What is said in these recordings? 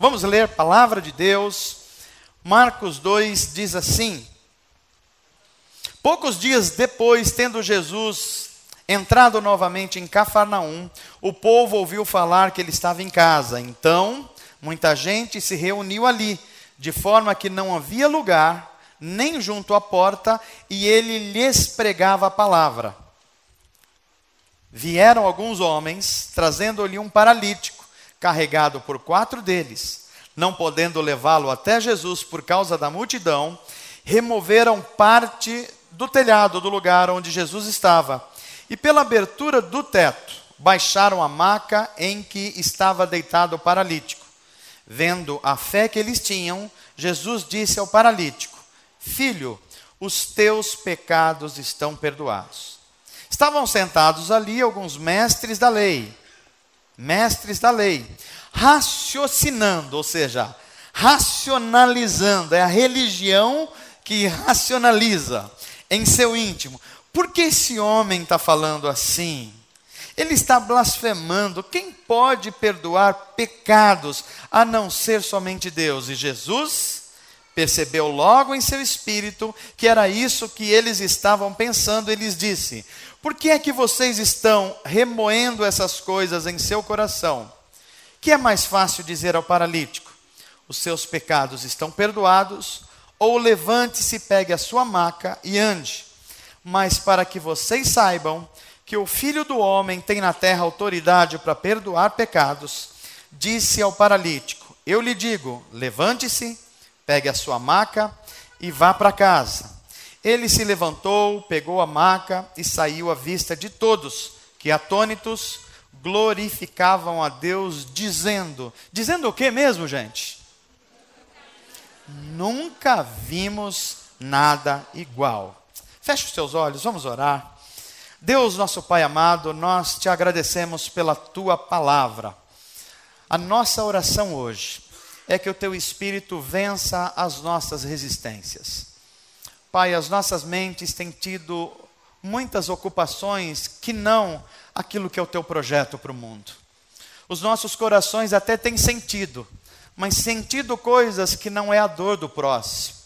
Vamos ler a palavra de Deus. Marcos 2 diz assim: poucos dias depois, tendo Jesus entrado novamente em Cafarnaum, o povo ouviu falar que ele estava em casa. Então, muita gente se reuniu ali, de forma que não havia lugar, nem junto à porta, e ele lhes pregava a palavra. Vieram alguns homens, trazendo-lhe um paralítico, carregado por 4 deles. Não podendo levá-lo até Jesus por causa da multidão, removeram parte do telhado do lugar onde Jesus estava, e pela abertura do teto, baixaram a maca em que estava deitado o paralítico. Vendo a fé que eles tinham, Jesus disse ao paralítico: filho, os teus pecados estão perdoados. Estavam sentados ali alguns mestres da lei, raciocinando, ou seja, racionalizando. É a religião que racionaliza em seu íntimo. Por que esse homem está falando assim? Ele está blasfemando. Quem pode perdoar pecados a não ser somente Deus? E Jesus percebeu logo em seu espírito que era isso que eles estavam pensando. E lhes disse: por que é que vocês estão remoendo essas coisas em seu coração? Que é mais fácil dizer ao paralítico: os seus pecados estão perdoados, ou levante-se, pegue a sua maca e ande. Mas para que vocês saibam que o Filho do Homem tem na terra autoridade para perdoar pecados, disse ao paralítico: eu lhe digo, levante-se, pegue a sua maca e vá para casa. Ele se levantou, pegou a maca e saiu à vista de todos, que atônitos glorificavam a Deus, dizendo o que mesmo, gente? Nunca vimos nada igual. Feche os seus olhos, vamos orar. Deus, nosso Pai amado, nós te agradecemos pela tua palavra. A nossa oração hoje é que o teu Espírito vença as nossas resistências. Pai, as nossas mentes têm tido muitas ocupações que não aquilo que é o teu projeto para o mundo. Os nossos corações até têm sentido, mas sentido coisas que não é a dor do próximo.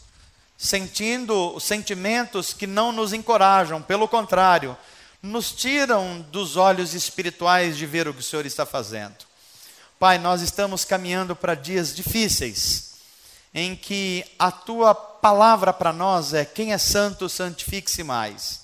Sentindo sentimentos que não nos encorajam, pelo contrário, nos tiram dos olhos espirituais de ver o que o Senhor está fazendo. Pai, nós estamos caminhando para dias difíceis, em que a tua palavra para nós é: quem é santo, santifique-se mais.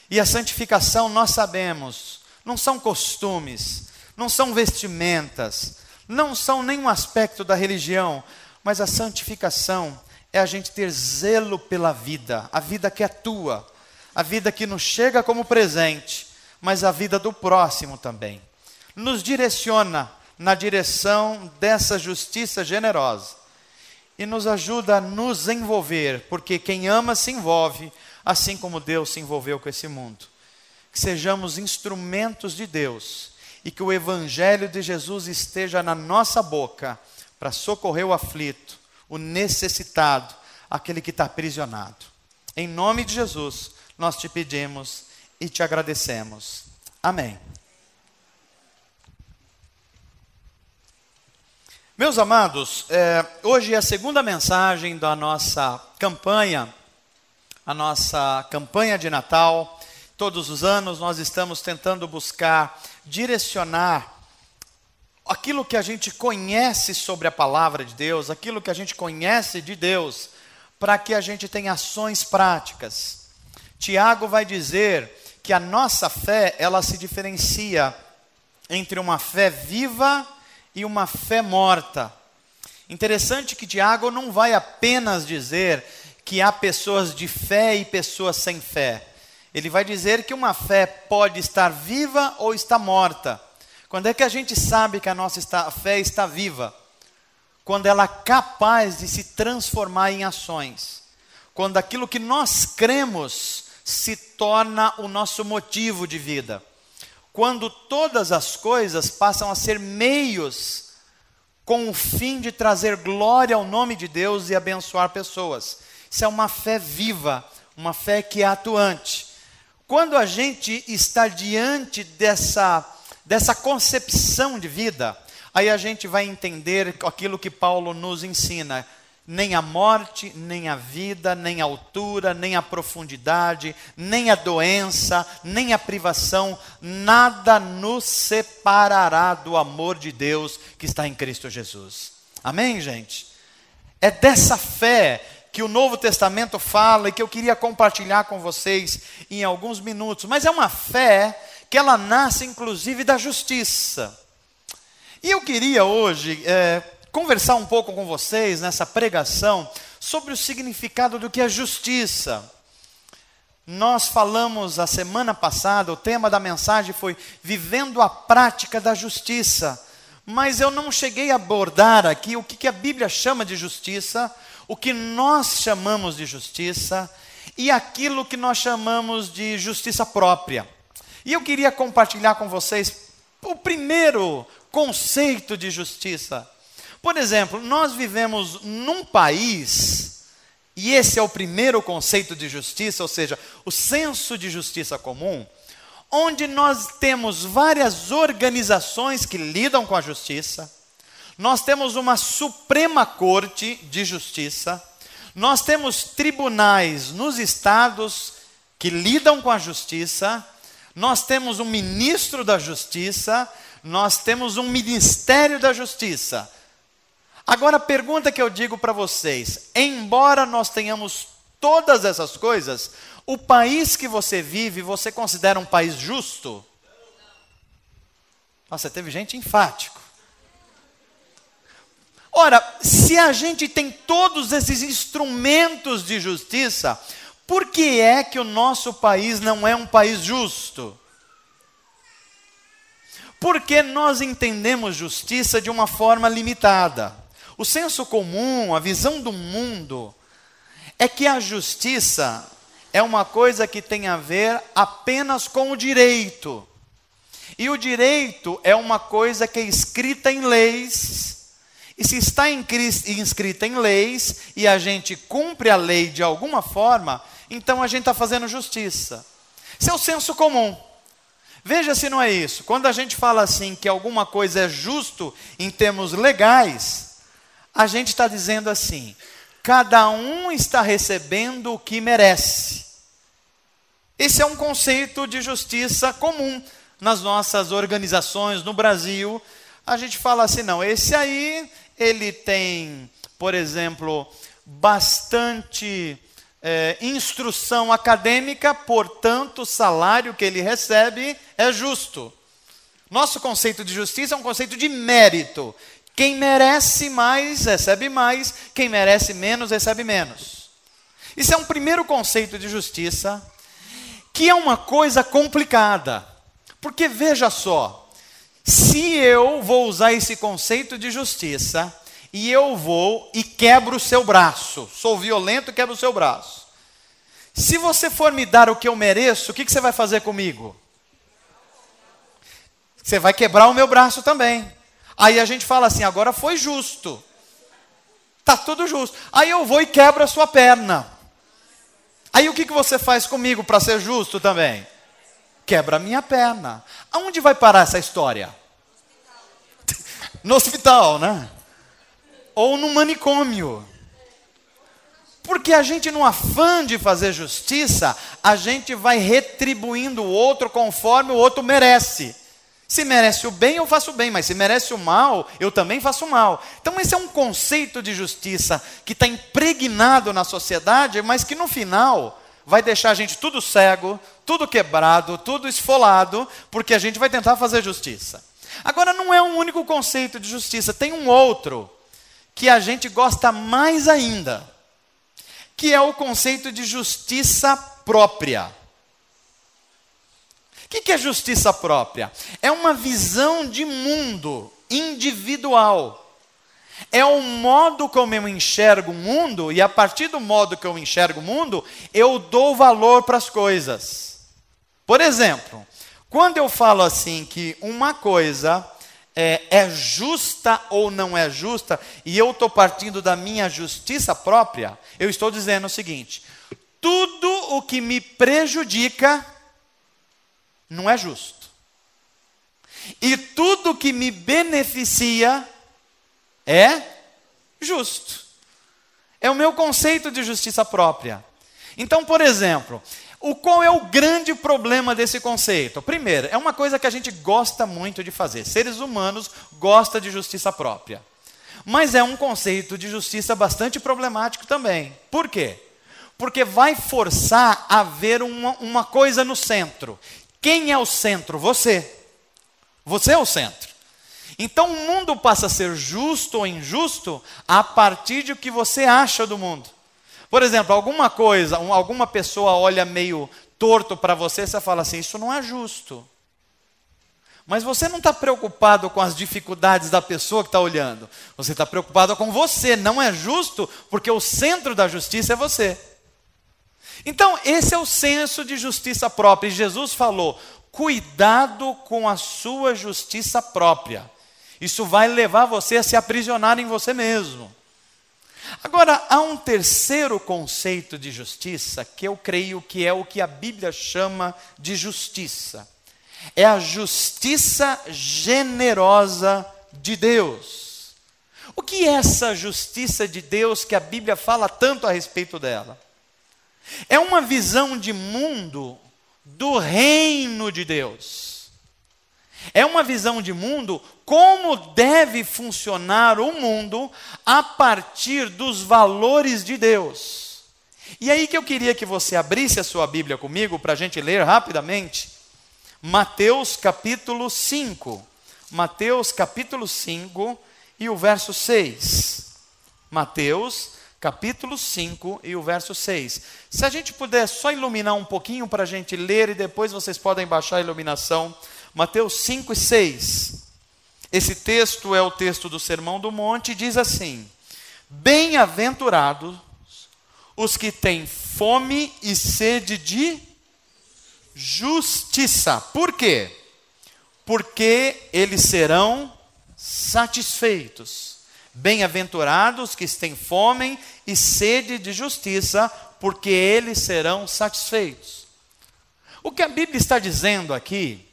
E a santificação, nós sabemos, não são costumes, não são vestimentas, não são nenhum aspecto da religião, mas a santificação é a gente ter zelo pela vida, a vida que é tua, a vida que nos chega como presente, mas a vida do próximo também. Nos direciona na direção dessa justiça generosa e nos ajuda a nos envolver, porque quem ama se envolve, assim como Deus se envolveu com esse mundo. Que sejamos instrumentos de Deus e que o Evangelho de Jesus esteja na nossa boca para socorrer o aflito, o necessitado, aquele que está aprisionado. Em nome de Jesus, nós te pedimos e te agradecemos. Amém. Meus amados, hoje é a segunda mensagem da nossa campanha, a nossa campanha de Natal. Todos os anos nós estamos tentando buscar direcionar aquilo que a gente conhece sobre a palavra de Deus, aquilo que a gente conhece de Deus, para que a gente tenha ações práticas. Tiago vai dizer que a nossa fé, ela se diferencia entre uma fé viva e uma fé morta. Interessante que Tiago não vai apenas dizer que há pessoas de fé e pessoas sem fé. Ele vai dizer que uma fé pode estar viva ou está morta. Quando é que a gente sabe que a nossa fé está viva? Quando ela é capaz de se transformar em ações. Quando aquilo que nós cremos se torna o nosso motivo de vida. Quando todas as coisas passam a ser meios com o fim de trazer glória ao nome de Deus e abençoar pessoas. Isso é uma fé viva, uma fé que é atuante. Quando a gente está diante dessa concepção de vida, aí a gente vai entender aquilo que Paulo nos ensina. Nem a morte, nem a vida, nem a altura, nem a profundidade, nem a doença, nem a privação, nada nos separará do amor de Deus que está em Cristo Jesus. Amém, gente? É dessa fé que o Novo Testamento fala e que eu queria compartilhar com vocês em alguns minutos. Mas é uma fé que ela nasce inclusive da justiça. E eu queria hoje conversar um pouco com vocês nessa pregação sobre o significado do que é justiça. Nós falamos a semana passada, o tema da mensagem foi Vivendo a Prática da Justiça. Mas eu não cheguei a abordar aqui o que a Bíblia chama de justiça, o que nós chamamos de justiça e aquilo que nós chamamos de justiça própria. E eu queria compartilhar com vocês o primeiro conceito de justiça. Por exemplo, nós vivemos num país, e esse é o primeiro conceito de justiça, ou seja, o senso de justiça comum, onde nós temos várias organizações que lidam com a justiça, nós temos uma Suprema Corte de Justiça, nós temos tribunais nos estados que lidam com a justiça, nós temos um ministro da Justiça, nós temos um Ministério da Justiça. Agora a pergunta que eu digo para vocês, embora nós tenhamos todas essas coisas, o país que você vive, você considera um país justo? Nossa, teve gente enfático. Ora, se a gente tem todos esses instrumentos de justiça, por que é que o nosso país não é um país justo? Porque nós entendemos justiça de uma forma limitada. O senso comum, a visão do mundo, é que a justiça é uma coisa que tem a ver apenas com o direito. E o direito é uma coisa que é escrita em leis. E se está inscrita em leis e a gente cumpre a lei de alguma forma, então a gente está fazendo justiça. Isso é o senso comum. Veja se não é isso. Quando a gente fala assim que alguma coisa é justo em termos legais, a gente está dizendo assim, cada um está recebendo o que merece. Esse é um conceito de justiça comum nas nossas organizações no Brasil. A gente fala assim, não, esse aí, ele tem, por exemplo, bastante instrução acadêmica, portanto, o salário que ele recebe é justo. Nosso conceito de justiça é um conceito de mérito. Quem merece mais, recebe mais. Quem merece menos, recebe menos. Isso é um primeiro conceito de justiça, que é uma coisa complicada. Porque veja só, se eu vou usar esse conceito de justiça, e eu vou e quebro o seu braço, sou violento e quebro o seu braço. Se você for me dar o que eu mereço, o que você vai fazer comigo? Você vai quebrar o meu braço também. Aí a gente fala assim, agora foi justo. Está tudo justo. Aí eu vou e quebro a sua perna. Aí o que você faz comigo para ser justo também? Quebra a minha perna. Aonde vai parar essa história? No hospital, né? Ou no manicômio. Porque a gente, no afã de fazer justiça, a gente vai retribuindo o outro conforme o outro merece. Se merece o bem, eu faço o bem, mas se merece o mal, eu também faço o mal. Então esse é um conceito de justiça que está impregnado na sociedade, mas que no final vai deixar a gente tudo cego, tudo quebrado, tudo esfolado, porque a gente vai tentar fazer justiça. Agora não é um único conceito de justiça, tem um outro, que a gente gosta mais ainda, que é o conceito de justiça própria. O que é justiça própria? É uma visão de mundo individual. É o modo como eu enxergo o mundo, e a partir do modo que eu enxergo o mundo, eu dou valor para as coisas. Por exemplo, quando eu falo assim que uma coisa é justa ou não é justa, e eu estou partindo da minha justiça própria, eu estou dizendo o seguinte, tudo o que me prejudica não é justo. E tudo que me beneficia é justo. É o meu conceito de justiça própria. Então, por exemplo, qual é o grande problema desse conceito? Primeiro, é uma coisa que a gente gosta muito de fazer. Seres humanos gostam de justiça própria. Mas é um conceito de justiça bastante problemático também. Por quê? Porque vai forçar a ver uma coisa no centro. Quem é o centro? Você. Você é o centro. Então o mundo passa a ser justo ou injusto a partir de o que você acha do mundo. Por exemplo, alguma pessoa olha meio torto para você, você fala assim, isso não é justo. Mas você não está preocupado com as dificuldades da pessoa que está olhando. Você está preocupado com você. Não é justo porque o centro da justiça é você. Então, esse é o senso de justiça própria. E Jesus falou, cuidado com a sua justiça própria. Isso vai levar você a se aprisionar em você mesmo. Agora, há um terceiro conceito de justiça que eu creio que é o que a Bíblia chama de justiça. É a justiça generosa de Deus. O que é essa justiça de Deus que a Bíblia fala tanto a respeito dela? É uma visão de mundo do reino de Deus. É uma visão de mundo como deve funcionar o mundo a partir dos valores de Deus. E aí que eu queria que você abrisse a sua Bíblia comigo para a gente ler rapidamente. Mateus capítulo 5. Mateus capítulo 5 e o verso 6. Mateus capítulo 5 e o verso 6. Se a gente puder só iluminar um pouquinho para a gente ler e depois vocês podem baixar a iluminação. Mateus 5 e 6. Esse texto é o texto do Sermão do Monte e diz assim: bem-aventurados os que têm fome e sede de justiça. Por quê? Porque eles serão satisfeitos. Bem-aventurados que têm fome e sede de justiça, porque eles serão satisfeitos. O que a Bíblia está dizendo aqui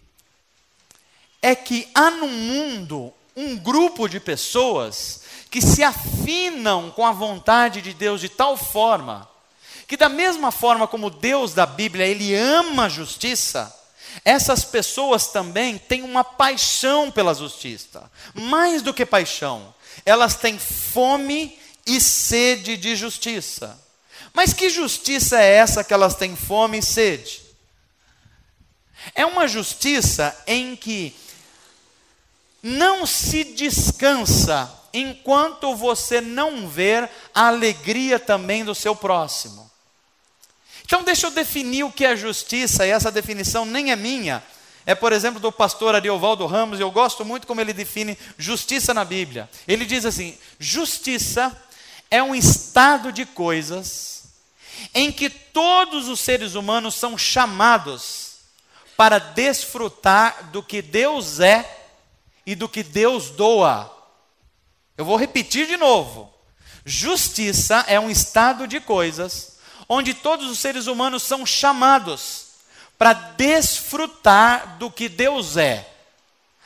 é que há no mundo um grupo de pessoas que se afinam com a vontade de Deus de tal forma que da mesma forma como Deus da Bíblia, Ele ama a justiça, essas pessoas também têm uma paixão pela justiça. Mais do que paixão, elas têm fome e sede de justiça. Mas que justiça é essa que elas têm fome e sede? É uma justiça em que não se descansa enquanto você não ver a alegria também do seu próximo. Então deixa eu definir o que é justiça, e essa definição nem é minha. É, por exemplo, do pastor Ariovaldo Ramos, e eu gosto muito como ele define justiça na Bíblia. Ele diz assim: justiça é um estado de coisas em que todos os seres humanos são chamados para desfrutar do que Deus é e do que Deus doa. Eu vou repetir de novo. Justiça é um estado de coisas onde todos os seres humanos são chamados para desfrutar do que Deus é.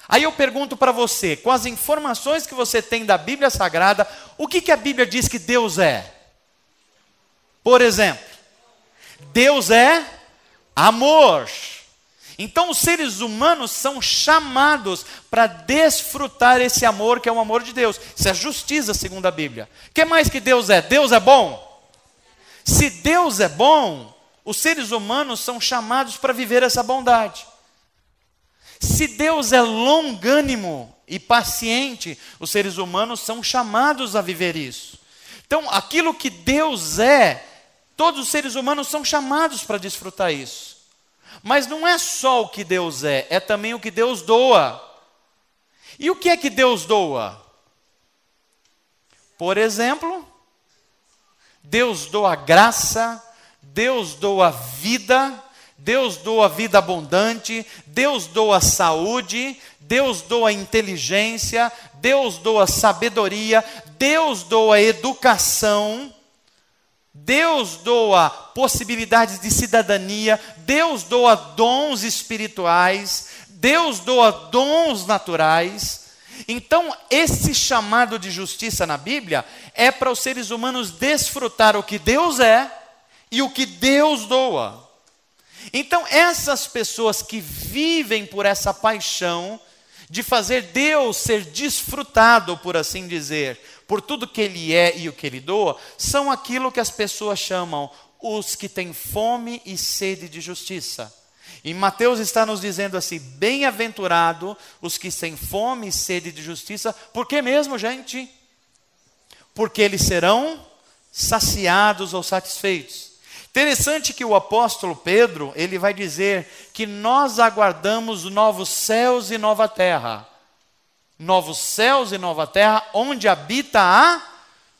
Aí eu pergunto para você, com as informações que você tem da Bíblia Sagrada, o que a Bíblia diz que Deus é? Por exemplo, Deus é amor. Então os seres humanos são chamados para desfrutar esse amor que é o amor de Deus. Isso é justiça segundo a Bíblia. O que mais que Deus é? Deus é bom? Se Deus é bom, os seres humanos são chamados para viver essa bondade. Se Deus é longânimo e paciente, os seres humanos são chamados a viver isso. Então, aquilo que Deus é, todos os seres humanos são chamados para desfrutar isso. Mas não é só o que Deus é também o que Deus doa. E o que é que Deus doa? Por exemplo, Deus doa graça, Deus doa vida, Deus doa vida abundante, Deus doa saúde, Deus doa inteligência, Deus doa sabedoria, Deus doa educação, Deus doa possibilidades de cidadania, Deus doa dons espirituais, Deus doa dons naturais. Então, esse chamado de justiça na Bíblia é para os seres humanos desfrutar o que Deus é e o que Deus doa. Então, essas pessoas que vivem por essa paixão de fazer Deus ser desfrutado, por assim dizer, por tudo que Ele é e o que Ele doa, são aquilo que as pessoas chamam os que têm fome e sede de justiça. E Mateus está nos dizendo assim: bem-aventurado os que têm fome e sede de justiça. Por que mesmo, gente? Porque eles serão saciados ou satisfeitos. Interessante que o apóstolo Pedro, ele vai dizer que nós aguardamos novos céus e nova terra. Novos céus e nova terra, onde habita a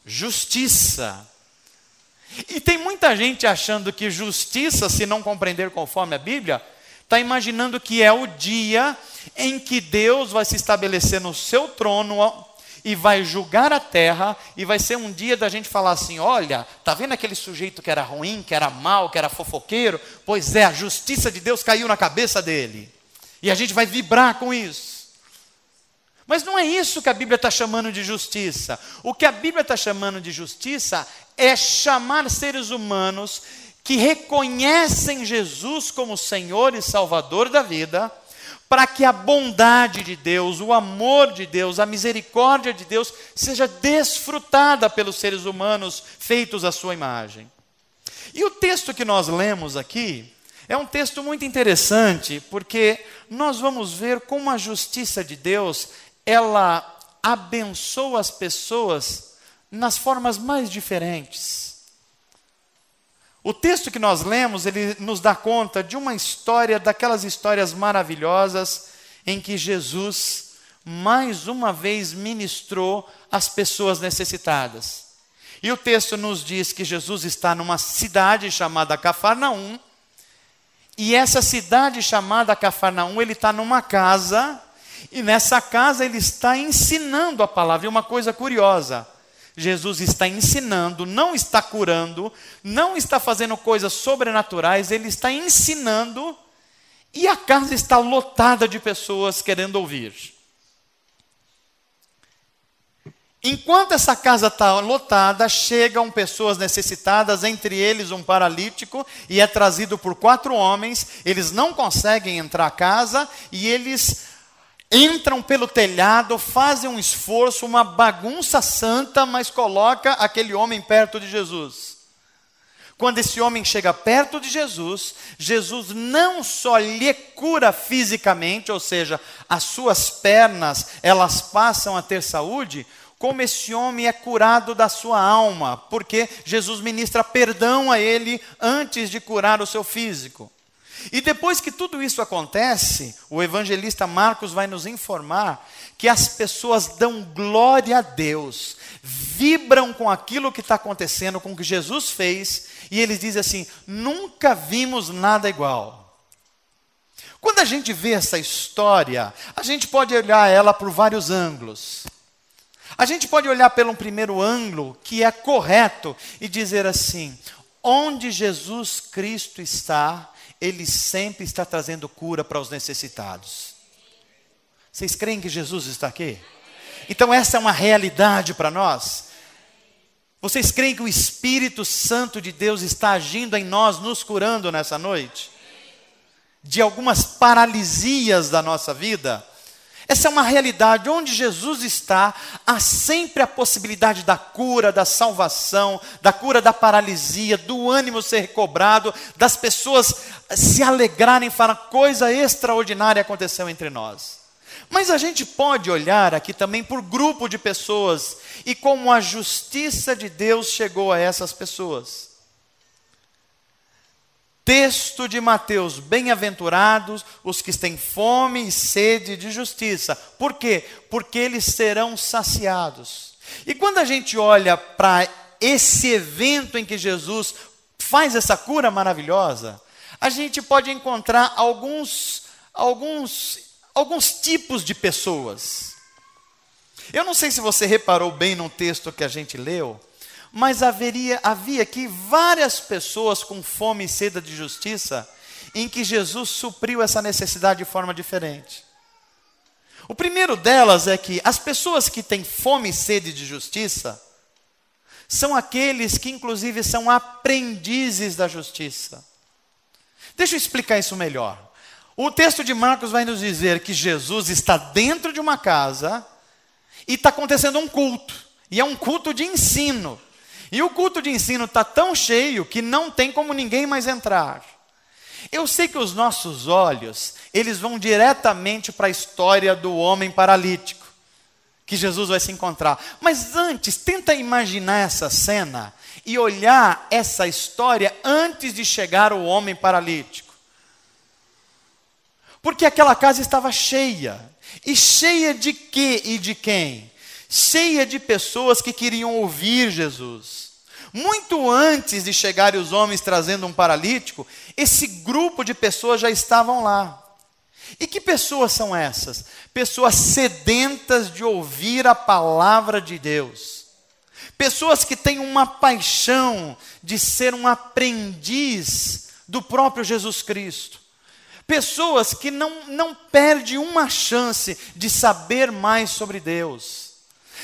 justiça. E tem muita gente achando que justiça, se não compreender conforme a Bíblia, está imaginando que é o dia em que Deus vai se estabelecer no seu trono e vai julgar a terra, e vai ser um dia da gente falar assim: olha, está vendo aquele sujeito que era ruim, que era mau, que era fofoqueiro? Pois é, a justiça de Deus caiu na cabeça dele. E a gente vai vibrar com isso. Mas não é isso que a Bíblia está chamando de justiça. O que a Bíblia está chamando de justiça é chamar seres humanos que reconhecem Jesus como Senhor e Salvador da vida, para que a bondade de Deus, o amor de Deus, a misericórdia de Deus seja desfrutada pelos seres humanos feitos à sua imagem. E o texto que nós lemos aqui é um texto muito interessante, porque nós vamos ver como a justiça de Deus, ela abençoa as pessoas nas formas mais diferentes. O texto que nós lemos, ele nos dá conta de uma história, daquelas histórias maravilhosas, em que Jesus, mais uma vez, ministrou às pessoas necessitadas. E o texto nos diz que Jesus está numa cidade chamada Cafarnaum, e essa cidade chamada Cafarnaum, ele está numa casa, e nessa casa ele está ensinando a palavra. E uma coisa curiosa: Jesus está ensinando, não está curando, não está fazendo coisas sobrenaturais, ele está ensinando, e a casa está lotada de pessoas querendo ouvir. Enquanto essa casa está lotada, chegam pessoas necessitadas, entre eles um paralítico, e é trazido por 4 homens. Eles não conseguem entrar à casa, e eles entram pelo telhado, fazem um esforço, uma bagunça santa, mas coloca aquele homem perto de Jesus. Quando esse homem chega perto de Jesus, Jesus não só lhe cura fisicamente, ou seja, as suas pernas, elas passam a ter saúde, como esse homem é curado da sua alma, porque Jesus ministra perdão a ele antes de curar o seu físico. E depois que tudo isso acontece, o evangelista Marcos vai nos informar que as pessoas dão glória a Deus, vibram com aquilo que está acontecendo, com o que Jesus fez, e eles dizem assim: nunca vimos nada igual. Quando a gente vê essa história, a gente pode olhar ela por vários ângulos. A gente pode olhar pelo primeiro ângulo, que é correto, e dizer assim: onde Jesus Cristo está, Ele sempre está trazendo cura para os necessitados. Vocês creem que Jesus está aqui? Então essa é uma realidade para nós. Vocês creem que o Espírito Santo de Deus está agindo em nós, nos curando nessa noite? De algumas paralisias da nossa vida? Essa é uma realidade. Onde Jesus está, há sempre a possibilidade da cura, da salvação, da cura da paralisia, do ânimo ser recobrado, das pessoas se alegrarem e falar: coisa extraordinária aconteceu entre nós. Mas a gente pode olhar aqui também por grupo de pessoas e como a justiça de Deus chegou a essas pessoas. Texto de Mateus: bem-aventurados os que têm fome e sede de justiça. Por quê? Porque eles serão saciados. E quando a gente olha para esse evento em que Jesus faz essa cura maravilhosa, a gente pode encontrar alguns tipos de pessoas. Eu não sei se você reparou bem no texto que a gente leu, mas havia aqui várias pessoas com fome e sede de justiça, em que Jesus supriu essa necessidade de forma diferente. O primeiro delas é que as pessoas que têm fome e sede de justiça são aqueles que inclusive são aprendizes da justiça. Deixa eu explicar isso melhor. O texto de Marcos vai nos dizer que Jesus está dentro de uma casa e está acontecendo um culto. E é um culto de ensino. E o culto de ensino está tão cheio que não tem como ninguém mais entrar. Eu sei que os nossos olhos, eles vão diretamente para a história do homem paralítico, que Jesus vai se encontrar. Mas antes, tenta imaginar essa cena e olhar essa história antes de chegar o homem paralítico. Porque aquela casa estava cheia. E cheia de quê e de quem? Cheia de pessoas que queriam ouvir Jesus. Muito antes de chegarem os homens trazendo um paralítico, esse grupo de pessoas já estavam lá. E que pessoas são essas? Pessoas sedentas de ouvir a palavra de Deus. Pessoas que têm uma paixão de ser um aprendiz do próprio Jesus Cristo. Pessoas que não perdem uma chance de saber mais sobre Deus.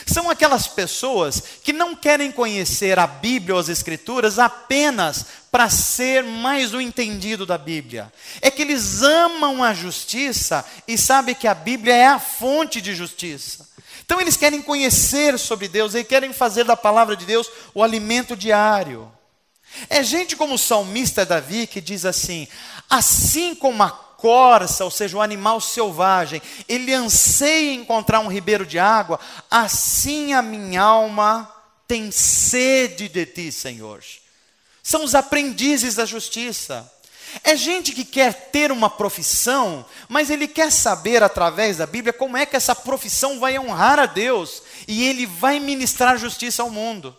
São aquelas pessoas que não querem conhecer a Bíblia ou as Escrituras apenas para ser mais um entendido da Bíblia. É que eles amam a justiça e sabem que a Bíblia é a fonte de justiça. Então eles querem conhecer sobre Deus, eles querem fazer da palavra de Deus o alimento diário. É gente como o salmista Davi que diz assim: assim como a corça, ou seja, o animal selvagem, ele anseia encontrar um ribeiro de água, assim a minha alma tem sede de ti, Senhor. São os aprendizes da justiça. É gente que quer ter uma profissão, mas ele quer saber através da Bíblia como é que essa profissão vai honrar a Deus e ele vai ministrar justiça ao mundo.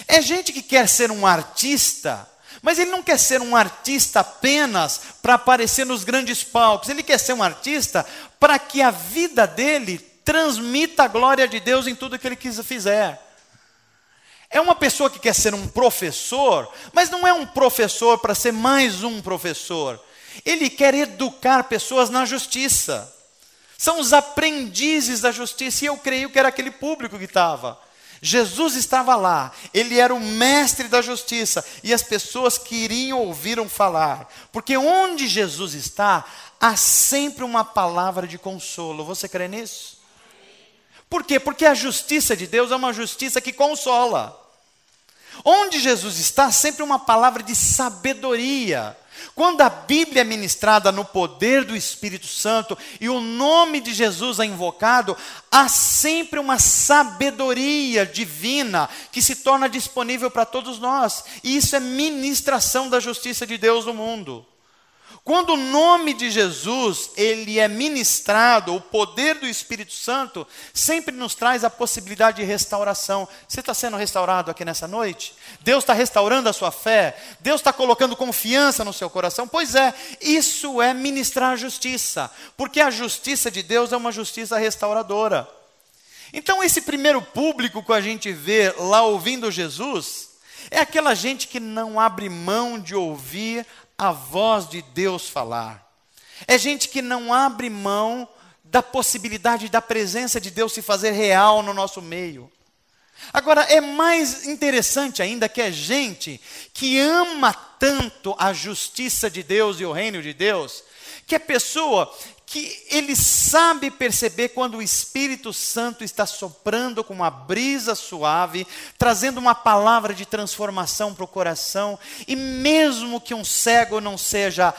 É gente que quer ser um artista, mas ele não quer ser um artista apenas para aparecer nos grandes palcos. Ele quer ser um artista para que a vida dele transmita a glória de Deus em tudo que ele fizer. É uma pessoa que quer ser um professor, mas não é um professor para ser mais um professor. Ele quer educar pessoas na justiça. São os aprendizes da justiça, e eu creio que era aquele público que estava. Jesus estava lá, ele era o mestre da justiça, e as pessoas queriam ouvi-lo falar, porque onde Jesus está, há sempre uma palavra de consolo. Você crê nisso? Por quê? Porque a justiça de Deus é uma justiça que consola. Onde Jesus está, há sempre uma palavra de sabedoria. Quando a Bíblia é ministrada no poder do Espírito Santo e o nome de Jesus é invocado, há sempre uma sabedoria divina que se torna disponível para todos nós. E isso é ministração da justiça de Deus no mundo. Quando o nome de Jesus, ele é ministrado, o poder do Espírito Santo sempre nos traz a possibilidade de restauração. Você está sendo restaurado aqui nessa noite? Deus está restaurando a sua fé? Deus está colocando confiança no seu coração? Pois é, isso é ministrar a justiça, porque a justiça de Deus é uma justiça restauradora. Então esse primeiro público que a gente vê lá ouvindo Jesus, é aquela gente que não abre mão de ouvir a voz de Deus falar. É gente que não abre mão da possibilidade da presença de Deus se fazer real no nosso meio. Agora, é mais interessante ainda que é gente que ama tanto a justiça de Deus e o reino de Deus, que é pessoa que ele sabe perceber quando o Espírito Santo está soprando com uma brisa suave, trazendo uma palavra de transformação para o coração, e mesmo que um cego não seja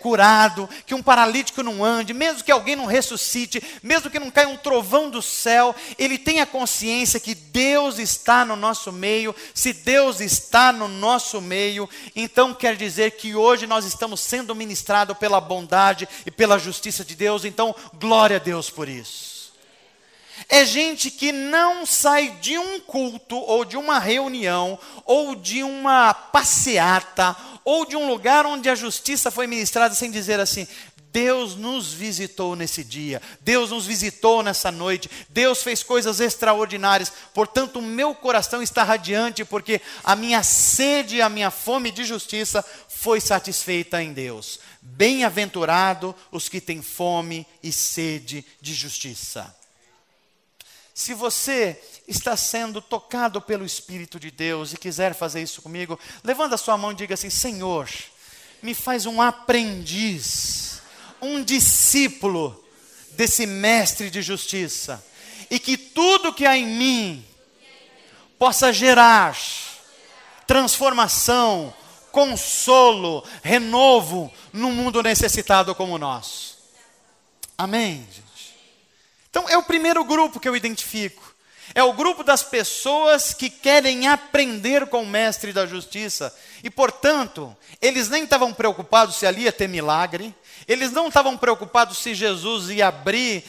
curado, que um paralítico não ande, mesmo que alguém não ressuscite, mesmo que não caia um trovão do céu, ele tem a consciência que Deus está no nosso meio. Se Deus está no nosso meio, então quer dizer que hoje nós estamos sendo ministrados pela bondade e pela justiça de Deus, então glória a Deus por isso. É gente que não sai de um culto, ou de uma reunião, ou de uma passeata, ou de um lugar onde a justiça foi ministrada sem dizer assim: Deus nos visitou nesse dia, Deus nos visitou nessa noite, Deus fez coisas extraordinárias, portanto o meu coração está radiante, porque a minha sede e a minha fome de justiça foi satisfeita em Deus. Bem-aventurado os que têm fome e sede de justiça. Se você está sendo tocado pelo Espírito de Deus e quiser fazer isso comigo, levanta a sua mão e diga assim: Senhor, me faz um aprendiz, um discípulo desse mestre de justiça, e que tudo que há em mim possa gerar transformação, consolo, renovo num mundo necessitado como o nosso. Amém, gente? Então é o primeiro grupo que eu identifico. É o grupo das pessoas que querem aprender com o mestre da justiça. E, portanto, eles nem estavam preocupados se ali ia ter milagre. Eles não estavam preocupados se Jesus ia abrir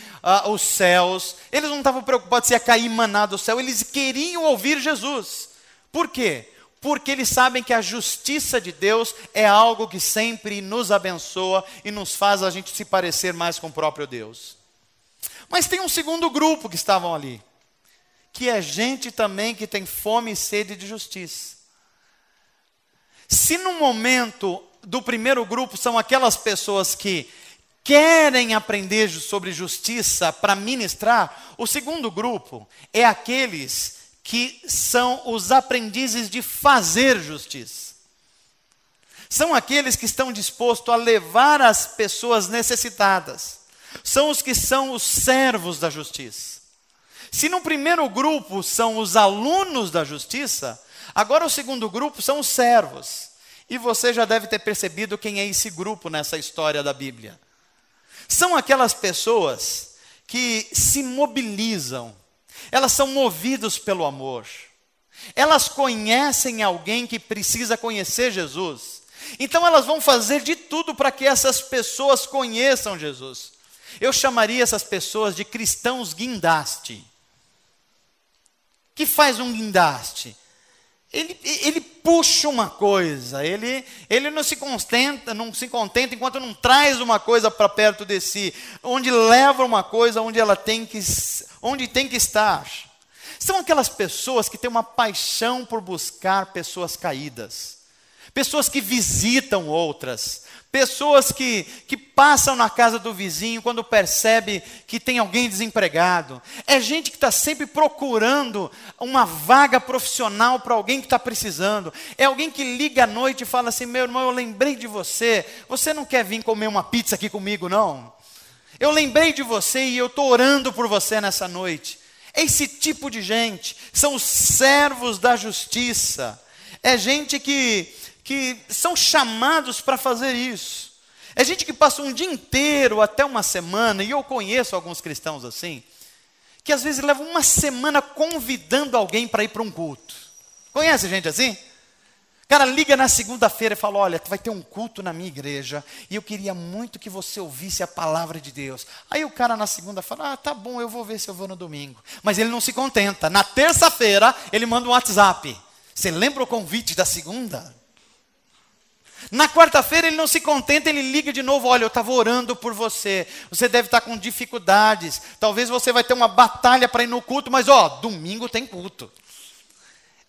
os céus. Eles não estavam preocupados se ia cair maná do céu. Eles queriam ouvir Jesus. Por quê? Porque eles sabem que a justiça de Deus é algo que sempre nos abençoa e nos faz a gente se parecer mais com o próprio Deus. Mas tem um segundo grupo que estavam ali, que é gente também que tem fome e sede de justiça. Se no momento do primeiro grupo são aquelas pessoas que querem aprender sobre justiça para ministrar, o segundo grupo é aqueles que são os aprendizes de fazer justiça. São aqueles que estão dispostos a levar as pessoas necessitadas. São os que são os servos da justiça. Se no primeiro grupo são os alunos da justiça, agora o segundo grupo são os servos. E você já deve ter percebido quem é esse grupo nessa história da Bíblia. São aquelas pessoas que se mobilizam. Elas são movidas pelo amor. Elas conhecem alguém que precisa conhecer Jesus. Então elas vão fazer de tudo para que essas pessoas conheçam Jesus. Eu chamaria essas pessoas de cristãos guindaste. Que faz um guindaste? Ele puxa uma coisa, ele não se contenta enquanto não traz uma coisa para perto de si, onde leva uma coisa onde tem que estar. São aquelas pessoas que têm uma paixão por buscar pessoas caídas, pessoas que visitam outras, pessoas que passam na casa do vizinho quando percebe que tem alguém desempregado. É gente que está sempre procurando uma vaga profissional para alguém que está precisando. É alguém que liga à noite e fala assim: meu irmão, eu lembrei de você. Você não quer vir comer uma pizza aqui comigo, não? Eu lembrei de você e eu estou orando por você nessa noite. É esse tipo de gente. São os servos da justiça. É gente que são chamados para fazer isso. É gente que passa um dia inteiro, até uma semana, e eu conheço alguns cristãos assim, que às vezes levam uma semana convidando alguém para ir para um culto. Conhece gente assim? O cara liga na segunda-feira e fala: olha, vai ter um culto na minha igreja, e eu queria muito que você ouvisse a palavra de Deus. Aí o cara na segunda fala: tá bom, eu vou ver se eu vou no domingo. Mas ele não se contenta. Na terça-feira, ele manda um WhatsApp: você lembra o convite da segunda? Na quarta-feira ele não se contenta, ele liga de novo: olha, eu estava orando por você, você deve estar com dificuldades, talvez você vai ter uma batalha para ir no culto, mas domingo tem culto.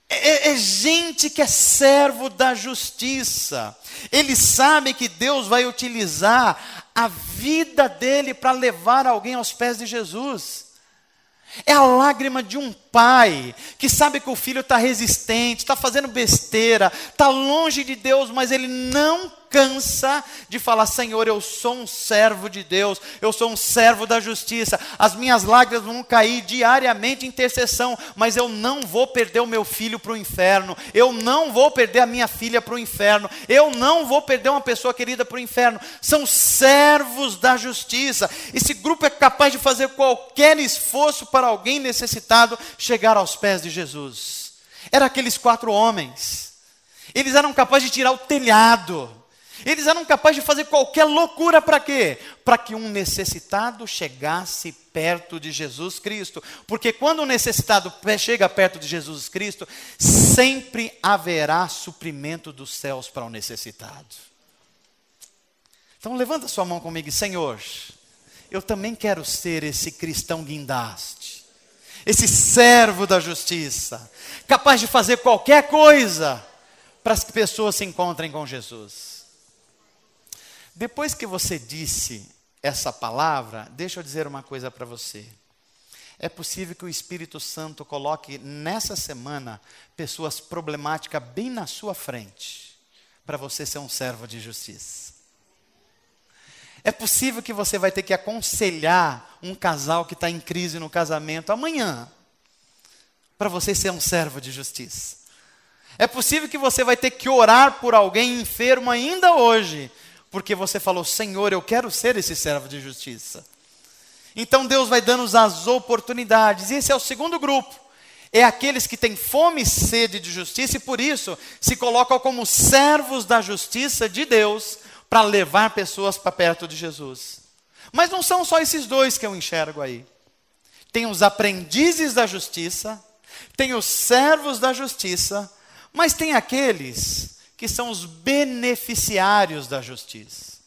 É gente que é servo da justiça. Ele sabe que Deus vai utilizar a vida dele para levar alguém aos pés de Jesus. É a lágrima de um pai que sabe que o filho está resistente, está fazendo besteira, está longe de Deus, mas ele não cansa de falar: Senhor, eu sou um servo de Deus, eu sou um servo da justiça, as minhas lágrimas vão cair diariamente em intercessão, mas eu não vou perder o meu filho para o inferno, eu não vou perder a minha filha para o inferno, eu não vou perder uma pessoa querida para o inferno. São servos da justiça. Esse grupo é capaz de fazer qualquer esforço para alguém necessitado chegar aos pés de Jesus. Eram aqueles 4 homens. Eles eram capazes de tirar o telhado. Eles eram capazes de fazer qualquer loucura para quê? Para que um necessitado chegasse perto de Jesus Cristo. Porque quando o necessitado chega perto de Jesus Cristo, sempre haverá suprimento dos céus para o necessitado. Então levanta sua mão comigo e Senhor, eu também quero ser esse cristão guindaste, esse servo da justiça, capaz de fazer qualquer coisa para que as pessoas se encontrem com Jesus. Depois que você disse essa palavra, deixa eu dizer uma coisa para você. É possível que o Espírito Santo coloque nessa semana pessoas problemáticas bem na sua frente, para você ser um servo de justiça. É possível que você vai ter que aconselhar um casal que está em crise no casamento amanhã, para você ser um servo de justiça. É possível que você vai ter que orar por alguém enfermo ainda hoje, porque você falou, Senhor, eu quero ser esse servo de justiça. Então Deus vai dando as oportunidades. E esse é o segundo grupo. É aqueles que têm fome e sede de justiça e por isso se colocam como servos da justiça de Deus para levar pessoas para perto de Jesus. Mas não são só esses dois que eu enxergo aí. Tem os aprendizes da justiça, tem os servos da justiça, mas tem aqueles que são os beneficiários da justiça.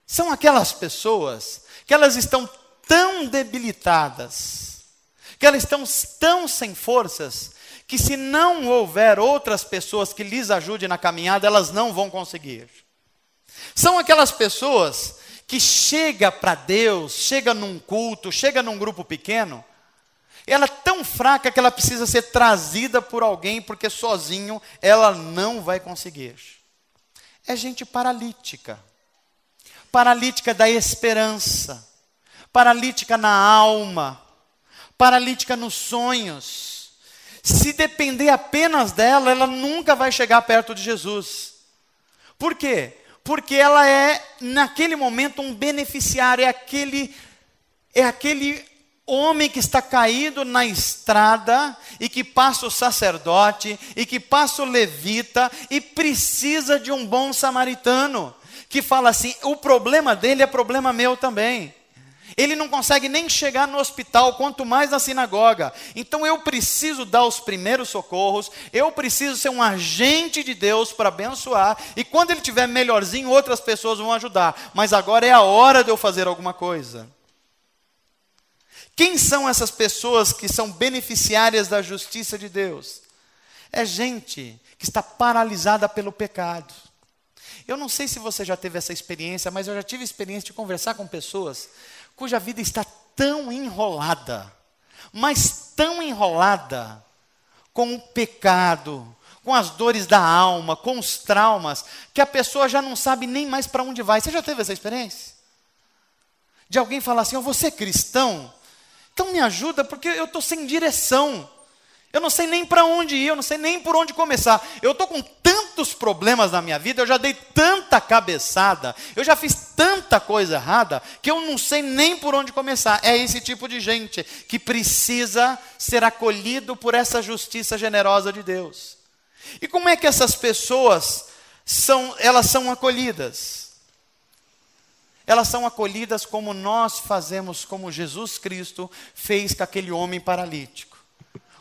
São aquelas pessoas que elas estão tão debilitadas, que elas estão tão sem forças, que se não houver outras pessoas que lhes ajudem na caminhada, elas não vão conseguir. São aquelas pessoas que chega para Deus, chega num culto, chega num grupo pequeno, ela é tão fraca que ela precisa ser trazida por alguém, porque sozinho ela não vai conseguir. É gente paralítica. Paralítica da esperança, paralítica na alma, paralítica nos sonhos. Se depender apenas dela, ela nunca vai chegar perto de Jesus. Por quê? Porque ela é, naquele momento, um beneficiário, é aquele homem que está caído na estrada e que passa o sacerdote e que passa o levita e precisa de um bom samaritano. Que fala assim, o problema dele é problema meu também. Ele não consegue nem chegar no hospital, quanto mais na sinagoga. Então eu preciso dar os primeiros socorros, eu preciso ser um agente de Deus para abençoar, e quando ele estiver melhorzinho, outras pessoas vão ajudar. Mas agora é a hora de eu fazer alguma coisa. Quem são essas pessoas que são beneficiárias da justiça de Deus? É gente que está paralisada pelo pecado. Eu não sei se você já teve essa experiência, mas eu já tive a experiência de conversar com pessoas cuja vida está tão enrolada, mas tão enrolada com o pecado, com as dores da alma, com os traumas, que a pessoa já não sabe nem mais para onde vai. Você já teve essa experiência? De alguém falar assim, você é cristão? Então me ajuda, porque eu estou sem direção. Eu não sei nem para onde ir, eu não sei nem por onde começar. Eu estou com tantos problemas na minha vida, eu já dei tanta cabeçada, eu já fiz tanta coisa errada, que eu não sei nem por onde começar. É esse tipo de gente que precisa ser acolhido por essa justiça generosa de Deus. E como é que essas pessoas elas são acolhidas? Elas são acolhidas como nós fazemos, como Jesus Cristo fez com aquele homem paralítico.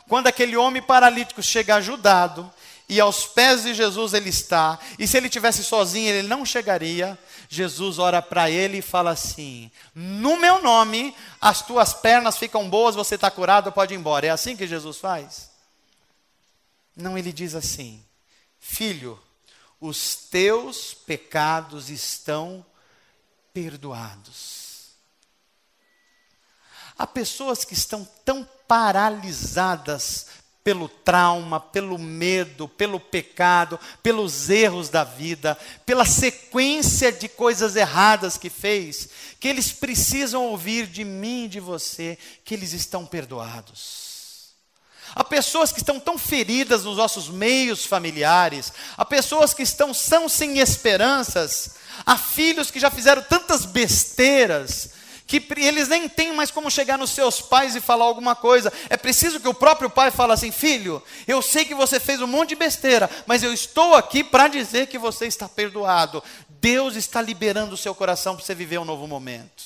Quando aquele homem paralítico chega ajudado, e aos pés de Jesus ele está, e se ele estivesse sozinho ele não chegaria, Jesus ora para ele e fala assim, no meu nome, as tuas pernas ficam boas, você está curado, pode ir embora. É assim que Jesus faz? Não, ele diz assim, filho, os teus pecados estão perdoados. Há pessoas que estão tão paralisadas pelo trauma, pelo medo, pelo pecado, pelos erros da vida, pela sequência de coisas erradas que fez, que eles precisam ouvir de mim e de você que eles estão perdoados. Há pessoas que estão tão feridas nos nossos meios familiares, há pessoas que são sem esperanças, há filhos que já fizeram tantas besteiras, que eles nem têm mais como chegar nos seus pais e falar alguma coisa. É preciso que o próprio pai fale assim, filho, eu sei que você fez um monte de besteira, mas eu estou aqui para dizer que você está perdoado. Deus está liberando o seu coração para você viver um novo momento.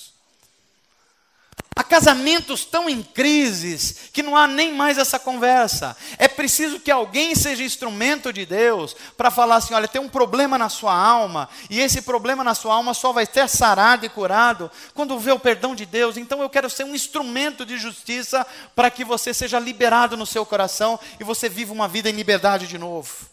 Há casamentos tão em crises que não há nem mais essa conversa. É preciso que alguém seja instrumento de Deus para falar assim: olha, tem um problema na sua alma, e esse problema na sua alma só vai ter sarado e curado quando vê o perdão de Deus. Então eu quero ser um instrumento de justiça para que você seja liberado no seu coração e você viva uma vida em liberdade de novo.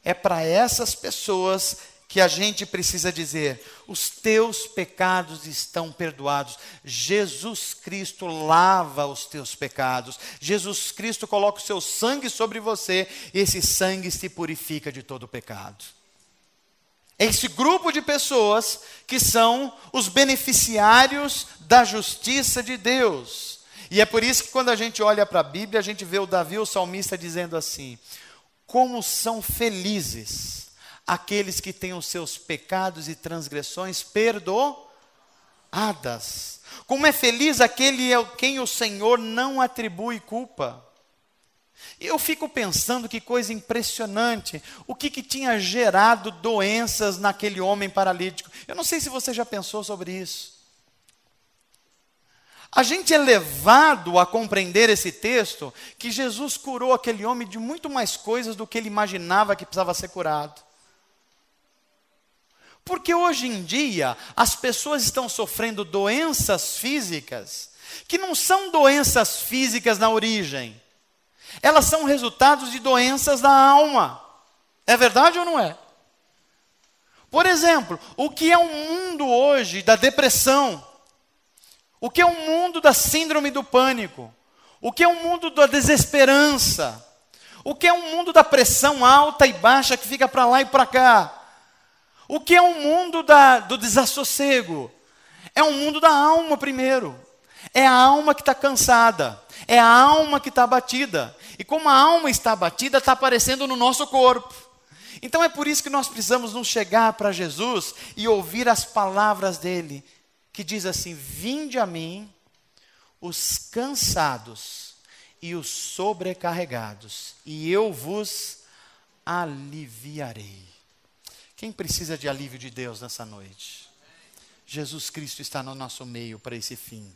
É para essas pessoas que a gente precisa dizer: os teus pecados estão perdoados. Jesus Cristo lava os teus pecados. Jesus Cristo coloca o seu sangue sobre você, e esse sangue te purifica de todo pecado. É esse grupo de pessoas que são os beneficiários da justiça de Deus. E é por isso que quando a gente olha para a Bíblia, a gente vê o Davi, o salmista, dizendo assim: como são felizes aqueles que têm os seus pecados e transgressões perdoadas. Como é feliz aquele a quem o Senhor não atribui culpa. Eu fico pensando que coisa impressionante. O que tinha gerado doenças naquele homem paralítico? Eu não sei se você já pensou sobre isso. A gente é levado a compreender esse texto, que Jesus curou aquele homem de muito mais coisas do que ele imaginava que precisava ser curado. Porque hoje em dia, as pessoas estão sofrendo doenças físicas, que não são doenças físicas na origem. Elas são resultados de doenças da alma. É verdade ou não é? Por exemplo, o que é o mundo hoje da depressão? O que é o mundo da síndrome do pânico? O que é o mundo da desesperança? O que é o mundo da pressão alta e baixa que fica para lá e para cá? O que é o mundo do desassossego? É o mundo da alma primeiro. É a alma que está cansada. É a alma que está abatida. E como a alma está abatida, está aparecendo no nosso corpo. Então é por isso que nós precisamos nos chegar para Jesus e ouvir as palavras dele, que diz assim: vinde a mim os cansados e os sobrecarregados, e eu vos aliviarei. Quem precisa de alívio de Deus nessa noite? Jesus Cristo está no nosso meio para esse fim.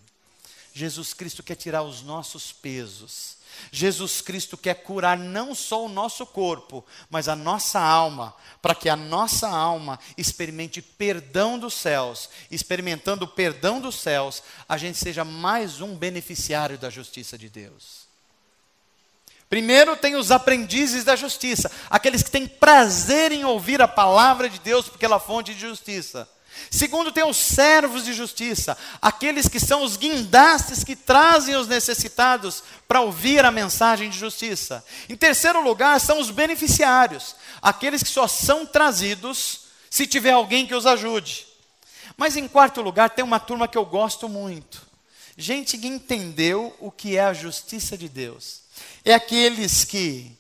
Jesus Cristo quer tirar os nossos pesos. Jesus Cristo quer curar não só o nosso corpo, mas a nossa alma, para que a nossa alma experimente perdão dos céus. Experimentando o perdão dos céus, a gente seja mais um beneficiário da justiça de Deus. Primeiro tem os aprendizes da justiça, aqueles que têm prazer em ouvir a palavra de Deus, porque ela é fonte de justiça. Segundo, tem os servos de justiça, aqueles que são os guindastes que trazem os necessitados para ouvir a mensagem de justiça. Em terceiro lugar, são os beneficiários, aqueles que só são trazidos se tiver alguém que os ajude. Mas em quarto lugar, tem uma turma que eu gosto muito. Gente que entendeu o que é a justiça de Deus. É aqueles que,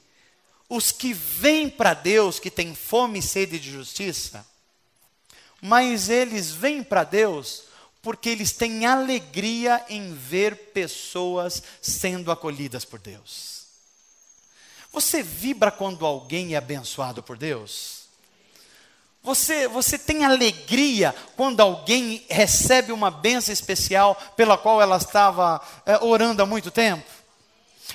os que vêm para Deus, que têm fome e sede de justiça, mas eles vêm para Deus porque eles têm alegria em ver pessoas sendo acolhidas por Deus. Você vibra quando alguém é abençoado por Deus? Você tem alegria quando alguém recebe uma bênção especial pela qual ela estava orando há muito tempo?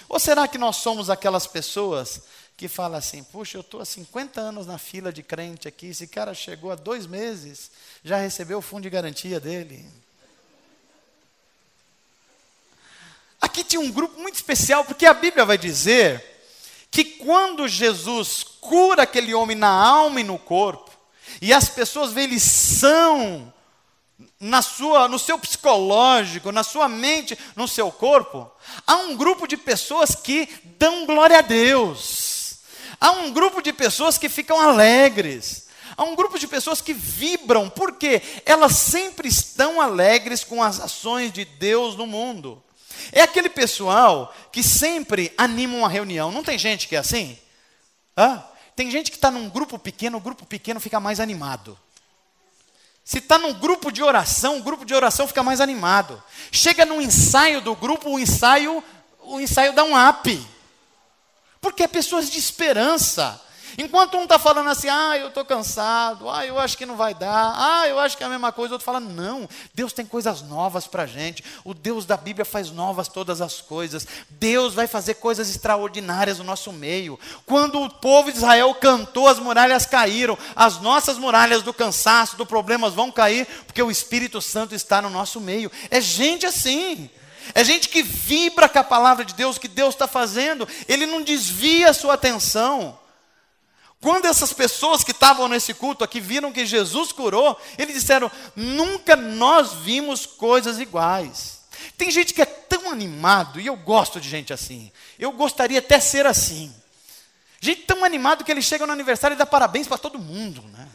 Ou será que nós somos aquelas pessoas que falam assim: puxa, eu estou há 50 anos na fila de crente aqui, esse cara chegou há 2 meses, já recebeu o fundo de garantia dele. Aqui tinha um grupo muito especial, porque a Bíblia vai dizer que quando Jesus cura aquele homem na alma e no corpo, e as pessoas veem eles são no seu psicológico, na sua mente, no seu corpo, há um grupo de pessoas que dão glória a Deus. Há um grupo de pessoas que ficam alegres. Há um grupo de pessoas que vibram, porque elas sempre estão alegres com as ações de Deus no mundo. É aquele pessoal que sempre anima uma reunião. Não tem gente que é assim? Tem gente que está num grupo pequeno, o grupo pequeno fica mais animado. Se está num grupo de oração, o grupo de oração fica mais animado. Chega no ensaio do grupo, o ensaio dá um up. Porque é pessoas de esperança. Enquanto um está falando assim, eu estou cansado, eu acho que não vai dar, eu acho que é a mesma coisa, o outro fala, não, Deus tem coisas novas para a gente, o Deus da Bíblia faz novas todas as coisas, Deus vai fazer coisas extraordinárias no nosso meio. Quando o povo de Israel cantou, as muralhas caíram, as nossas muralhas do cansaço, dos problemas vão cair, porque o Espírito Santo está no nosso meio. É gente assim. É gente que vibra com a palavra de Deus, que Deus está fazendo, ele não desvia a sua atenção. Quando essas pessoas que estavam nesse culto aqui viram que Jesus curou, eles disseram, nunca nós vimos coisas iguais. Tem gente que é tão animado, e eu gosto de gente assim, eu gostaria até ser assim. Gente tão animado que ele chega no aniversário e dá parabéns para todo mundo, né?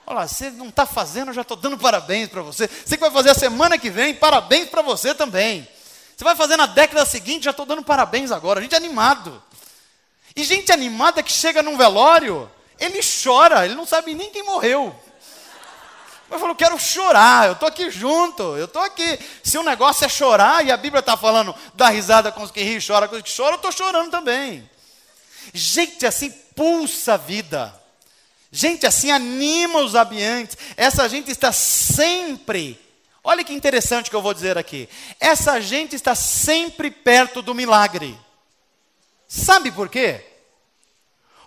Olha, você não está fazendo, eu já estou dando parabéns para você. Você que vai fazer a semana que vem, parabéns para você também. Você vai fazer na década seguinte, já estou dando parabéns agora. Gente animado. E gente animada que chega num velório, ele chora, ele não sabe nem quem morreu. Mas falou, quero chorar, eu estou aqui junto, eu estou aqui. Se o negócio é chorar, e a Bíblia está falando, dá risada com os que riem e chora com os que choram, eu estou chorando também. Gente assim pulsa a vida. Gente assim anima os ambientes. Essa gente está sempre, olha que interessante que eu vou dizer aqui. Essa gente está sempre perto do milagre. Sabe por quê?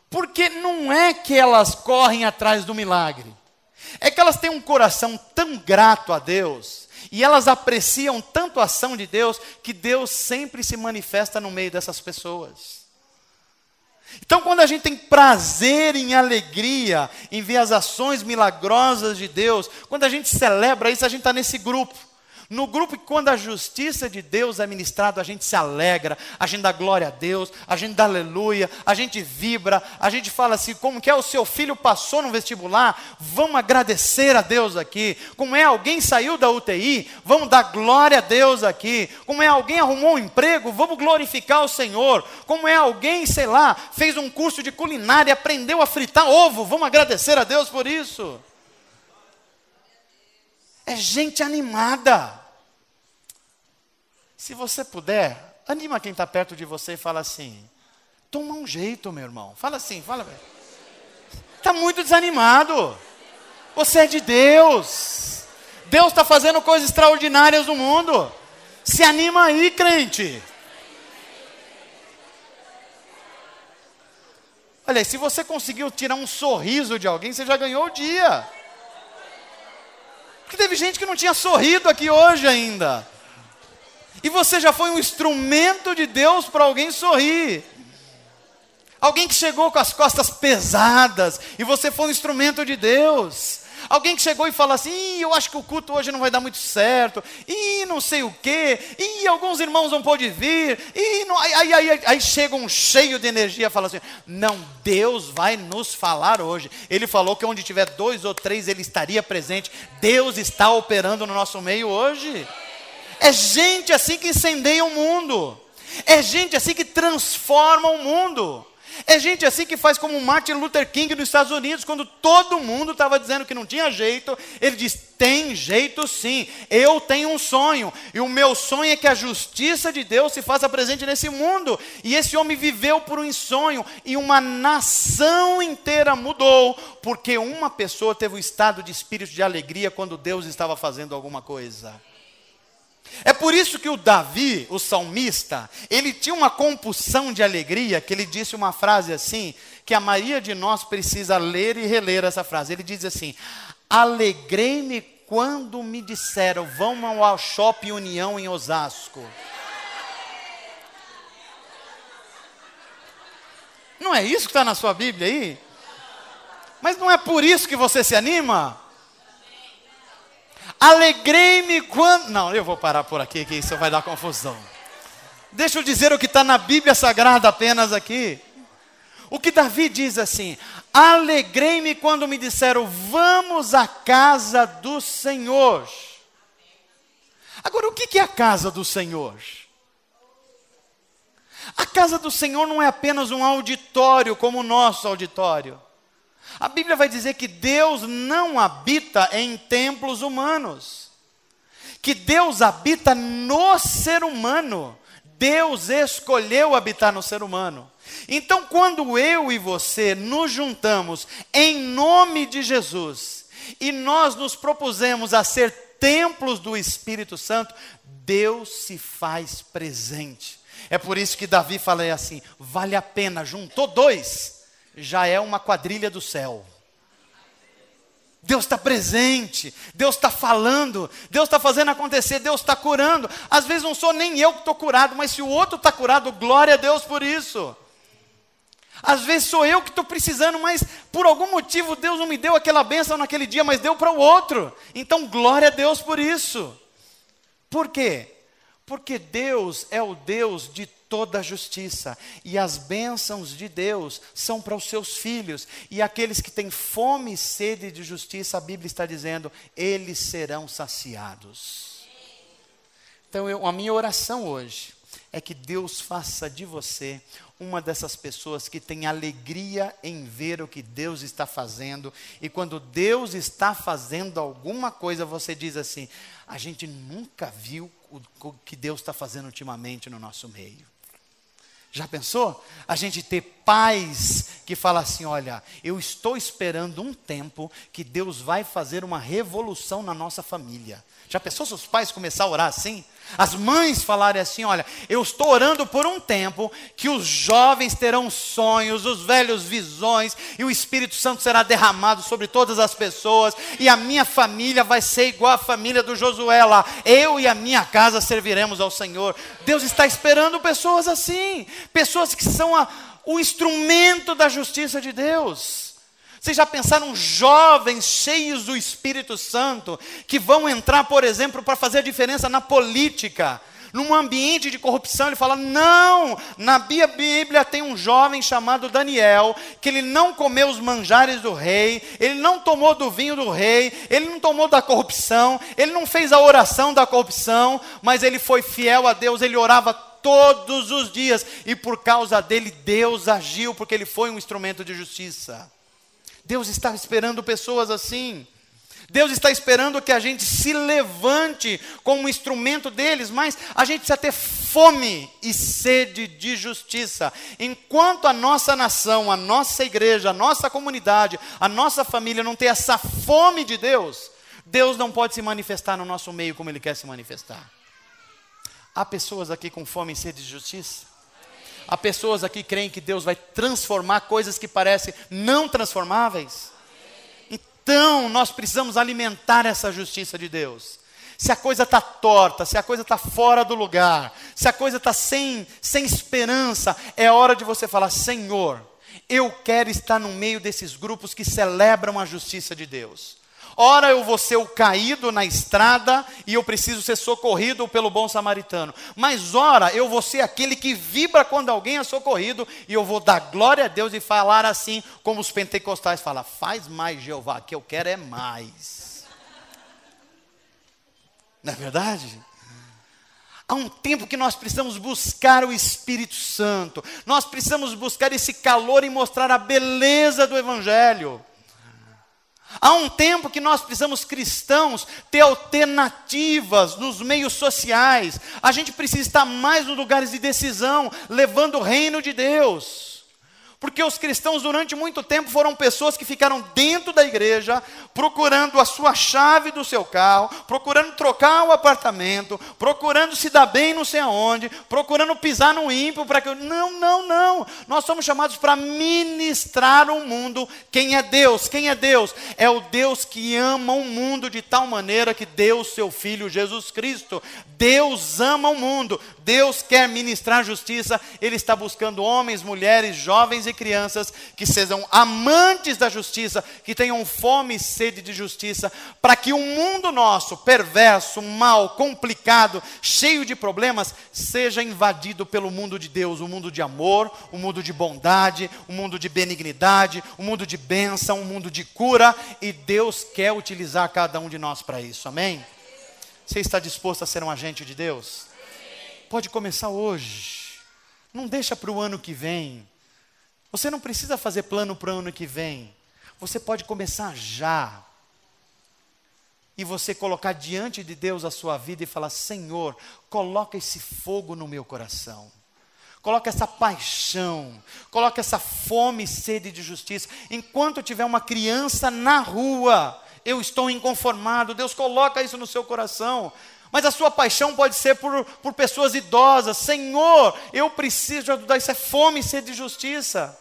Porque não é que elas correm atrás do milagre. É que elas têm um coração tão grato a Deus, e elas apreciam tanto a ação de Deus, que Deus sempre se manifesta no meio dessas pessoas. Então, quando a gente tem prazer em alegria, em ver as ações milagrosas de Deus, quando a gente celebra isso, a gente está nesse grupo. No grupo que quando a justiça de Deus é ministrada, a gente se alegra, a gente dá glória a Deus, a gente dá aleluia, a gente vibra, a gente fala assim, como que é o seu filho passou no vestibular, vamos agradecer a Deus aqui. Como é alguém saiu da UTI, vamos dar glória a Deus aqui. Como é alguém arrumou um emprego, vamos glorificar o Senhor. Como é alguém, sei lá, fez um curso de culinária e aprendeu a fritar ovo, vamos agradecer a Deus por isso. É gente animada. Se você puder, anima quem está perto de você e fala assim, toma um jeito, meu irmão. Fala assim, fala. Está muito desanimado. Você é de Deus. Deus está fazendo coisas extraordinárias no mundo. Se anima aí, crente. Olha, se você conseguiu tirar um sorriso de alguém, você já ganhou o dia. Porque teve gente que não tinha sorrido aqui hoje ainda. E você já foi um instrumento de Deus para alguém sorrir. Alguém que chegou com as costas pesadas, e você foi um instrumento de Deus. Alguém que chegou e falou assim, eu acho que o culto hoje não vai dar muito certo, não sei o quê, alguns irmãos não podem vir, aí chega um cheio de energia e fala assim, não, Deus vai nos falar hoje. Ele falou que onde tiver 2 ou 3, Ele estaria presente. Deus está operando no nosso meio hoje. É gente assim que incendeia o mundo. É gente assim que transforma o mundo. É gente assim que faz como Martin Luther King nos Estados Unidos, quando todo mundo estava dizendo que não tinha jeito, ele diz, tem jeito sim, eu tenho um sonho, e o meu sonho é que a justiça de Deus se faça presente nesse mundo. E esse homem viveu por um sonho, e uma nação inteira mudou, porque uma pessoa teve um estado de espírito de alegria quando Deus estava fazendo alguma coisa. É por isso que o Davi, o salmista, ele tinha uma compulsão de alegria, que ele disse uma frase assim, que a maioria de nós precisa ler e reler essa frase. Ele diz assim, alegrei-me quando me disseram, vamos ao Shopping União em Osasco. Não é isso que está na sua Bíblia aí? Mas não é por isso que você se anima? Alegrei-me quando... Não, eu vou parar por aqui, que isso vai dar confusão. Deixa eu dizer o que está na Bíblia Sagrada apenas aqui. O que Davi diz assim, alegrei-me quando me disseram, vamos à casa do Senhor. Agora, o que é a casa do Senhor? A casa do Senhor não é apenas um auditório como o nosso auditório. A Bíblia vai dizer que Deus não habita em templos humanos. Que Deus habita no ser humano. Deus escolheu habitar no ser humano. Então, quando eu e você nos juntamos em nome de Jesus, e nós nos propusemos a ser templos do Espírito Santo, Deus se faz presente. É por isso que Davi fala assim, vale a pena, juntou dois, já é uma quadrilha do céu. Deus está presente, Deus está falando, Deus está fazendo acontecer, Deus está curando. Às vezes não sou nem eu que estou curado, mas se o outro está curado, glória a Deus por isso. Às vezes sou eu que estou precisando, mas por algum motivo Deus não me deu aquela bênção naquele dia, mas deu para o outro. Então glória a Deus por isso. Por quê? Porque Deus é o Deus de toda a justiça, e as bênçãos de Deus são para os seus filhos, e aqueles que têm fome e sede de justiça, a Bíblia está dizendo, eles serão saciados. Então a minha oração hoje é que Deus faça de você uma dessas pessoas que tem alegria em ver o que Deus está fazendo, e quando Deus está fazendo alguma coisa, você diz assim, a gente nunca viu o que Deus está fazendo ultimamente no nosso meio. Já pensou? A gente ter pais que falam assim, olha, eu estou esperando um tempo que Deus vai fazer uma revolução na nossa família. Já pensou se os pais começarem a orar assim? As mães falarem assim, olha, eu estou orando por um tempo que os jovens terão sonhos, os velhos visões, e o Espírito Santo será derramado sobre todas as pessoas, e a minha família vai ser igual a família do Josué lá, eu e a minha casa serviremos ao Senhor. Deus está esperando pessoas assim, pessoas que são o instrumento da justiça de Deus. Vocês já pensaram jovens cheios do Espírito Santo, que vão entrar, por exemplo, para fazer a diferença na política, num ambiente de corrupção? Ele fala, não, na Bíblia tem um jovem chamado Daniel, que ele não comeu os manjares do rei, ele não tomou do vinho do rei, ele não tomou da corrupção, ele não fez a oração da corrupção, mas ele foi fiel a Deus, ele orava todos os dias, e por causa dele Deus agiu, porque ele foi um instrumento de justiça. Deus está esperando pessoas assim. Deus está esperando que a gente se levante como instrumento deles, mas a gente precisa ter fome e sede de justiça. Enquanto a nossa nação, a nossa igreja, a nossa comunidade, a nossa família não ter essa fome de Deus, Deus não pode se manifestar no nosso meio como Ele quer se manifestar. Há pessoas aqui com fome e sede de justiça? Há pessoas aqui que creem que Deus vai transformar coisas que parecem não transformáveis? Então, nós precisamos alimentar essa justiça de Deus. Se a coisa está torta, se a coisa está fora do lugar, se a coisa está sem esperança, é hora de você falar, Senhor, eu quero estar no meio desses grupos que celebram a justiça de Deus. Ora eu vou ser o caído na estrada e eu preciso ser socorrido pelo bom samaritano. Mas ora eu vou ser aquele que vibra quando alguém é socorrido, e eu vou dar glória a Deus e falar assim, como os pentecostais falam, faz mais Jeová, que eu quero é mais. Não é verdade? Há um tempo que nós precisamos buscar o Espírito Santo. Nós precisamos buscar esse calor e mostrar a beleza do Evangelho. Há um tempo que nós precisamos, cristãos, ter alternativas nos meios sociais. A gente precisa estar mais nos lugares de decisão, levando o reino de Deus. Porque os cristãos durante muito tempo foram pessoas que ficaram dentro da igreja, procurando a sua chave do seu carro, procurando trocar o apartamento, procurando se dar bem não sei aonde, procurando pisar no ímpio para que... Não. Nós somos chamados para ministrar o mundo. Quem é Deus? Quem é Deus? É o Deus que ama o mundo de tal maneira que deu o seu Filho Jesus Cristo. Deus ama o mundo. Deus quer ministrar justiça. Ele está buscando homens, mulheres, jovens e crianças que sejam amantes da justiça, que tenham fome e sede de justiça, para que o mundo nosso, perverso, mau, complicado, cheio de problemas, seja invadido pelo mundo de Deus, o mundo de amor, o mundo de bondade, o mundo de benignidade, o mundo de bênção, o mundo de cura, e Deus quer utilizar cada um de nós para isso, amém? Você está disposto a ser um agente de Deus? Pode começar hoje, não deixa para o ano que vem. Você não precisa fazer plano para o ano que vem. Você pode começar já. e você colocar diante de Deus a sua vida e falar: Senhor, coloca esse fogo no meu coração. Coloca essa paixão, coloca essa fome e sede de justiça. Enquanto tiver uma criança na rua, eu estou inconformado. Deus coloca isso no seu coração. Mas a sua paixão pode ser por pessoas idosas. Senhor, eu preciso ajudar. Isso é fome e sede de justiça.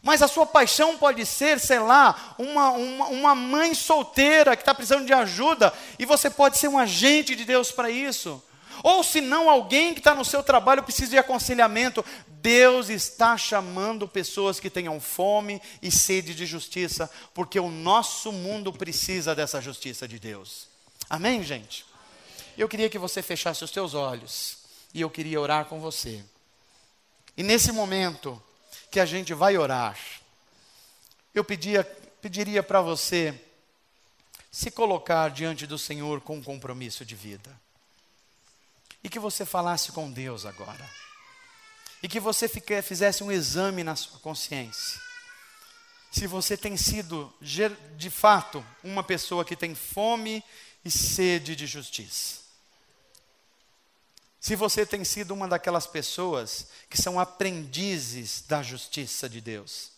Mas a sua paixão pode ser, sei lá, uma mãe solteira que está precisando de ajuda. E você pode ser um agente de Deus para isso. Ou se não, alguém que está no seu trabalho precisa de aconselhamento. Deus está chamando pessoas que tenham fome e sede de justiça, porque o nosso mundo precisa dessa justiça de Deus. Amém, gente? Eu queria que você fechasse os seus olhos, e eu queria orar com você. E nesse momento que a gente vai orar, eu pediria para você se colocar diante do Senhor com um compromisso de vida. E que você falasse com Deus agora. E que você fizesse um exame na sua consciência. Se você tem sido, de fato, uma pessoa que tem fome e sede de justiça. Se você tem sido uma daquelas pessoas que são aprendizes da justiça de Deus.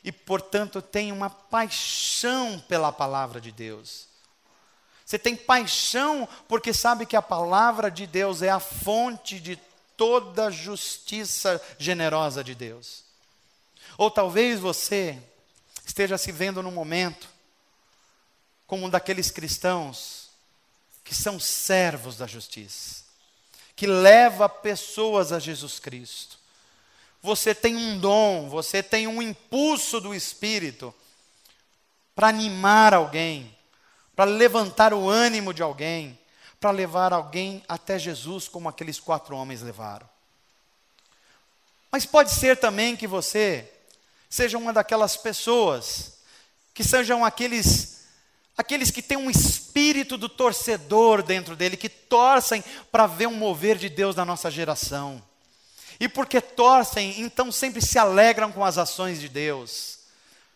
E, portanto, tem uma paixão pela palavra de Deus. Você tem paixão porque sabe que a palavra de Deus é a fonte de toda a justiça generosa de Deus. Ou talvez você esteja se vendo num momento como um daqueles cristãos que são servos da justiça, que leva pessoas a Jesus Cristo. Você tem um dom, você tem um impulso do Espírito para animar alguém, para levantar o ânimo de alguém, para levar alguém até Jesus, como aqueles 4 homens levaram. Mas pode ser também que você seja uma daquelas pessoas, que sejam aqueles que têm um espírito do torcedor dentro dele, que torcem para ver um mover de Deus na nossa geração. E porque torcem, então sempre se alegram com as ações de Deus.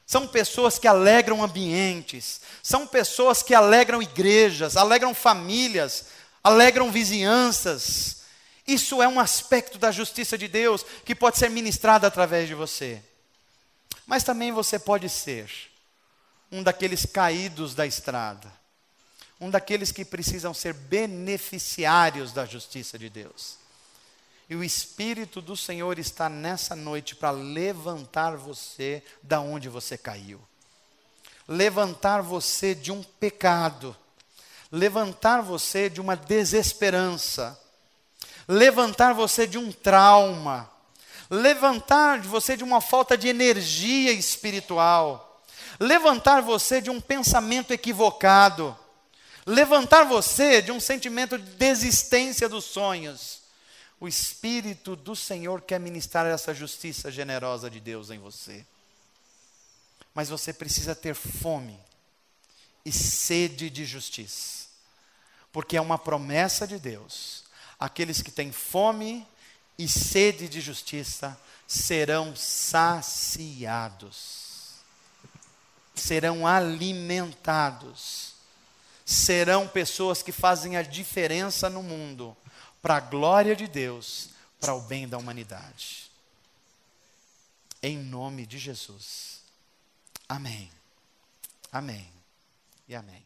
São pessoas que alegram ambientes, são pessoas que alegram igrejas, alegram famílias, alegram vizinhanças. Isso é um aspecto da justiça de Deus que pode ser ministrado através de você. Mas também você pode ser um daqueles caídos da estrada, um daqueles que precisam ser beneficiários da justiça de Deus. E o Espírito do Senhor está nessa noite para levantar você da onde você caiu. Levantar você de um pecado. Levantar você de uma desesperança. Levantar você de um trauma. Levantar você de uma falta de energia espiritual. Levantar você de um pensamento equivocado. Levantar você de um sentimento de desistência dos sonhos. O Espírito do Senhor quer ministrar essa justiça generosa de Deus em você. Mas você precisa ter fome e sede de justiça. Porque é uma promessa de Deus. Aqueles que têm fome e sede de justiça serão saciados. Serão alimentados. Serão pessoas que fazem a diferença no mundo. Para a glória de Deus, para o bem da humanidade. Em nome de Jesus. Amém. Amém. E amém.